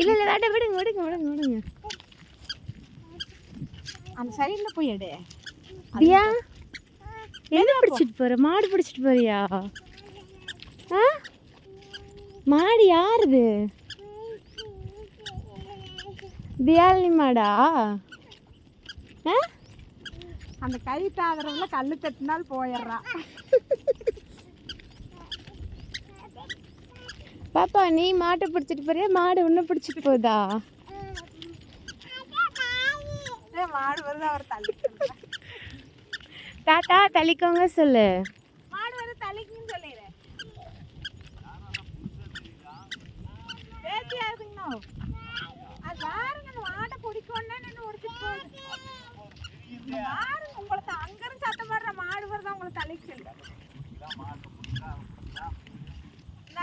இல்ல இல்ல வேண்டாம், விடுங்க விடுங்க விடுங்க விடுங்க. அந்த சைடில் போய் எடு. தியா என்ன பிடிச்சிட்டு போற? மாடு பிடிச்சிட்டு போறியா? ஆ மாடு யாருது? தியாலினி மாடா? அந்த கை தாவரம்ல கல்லு தட்டினால் போயிடுறா. பாப்பா நீ மாட்டை பிடிச்சிட்டு போறியா, மாடு ஒன்று பிடிச்சிட்டு போதா? மாடு வருது, அவர் தள்ளி தாத்தா தள்ளிக்கோங்க சொல்லு. மாடு வந்து தள்ளிக்குன்னு சொல்லிடு. பேசியா இருக்குங்கண்ணா, அது பாருங்க மாட்டை பிடிக்கணும்னா நின்று முடிச்சுட்டு போகுது. பாருங்க உங்களுக்கு அங்கிருந்து சத்தம் போடுற மாடு வருது, உங்களை தள்ளிக்கு சொல்லு.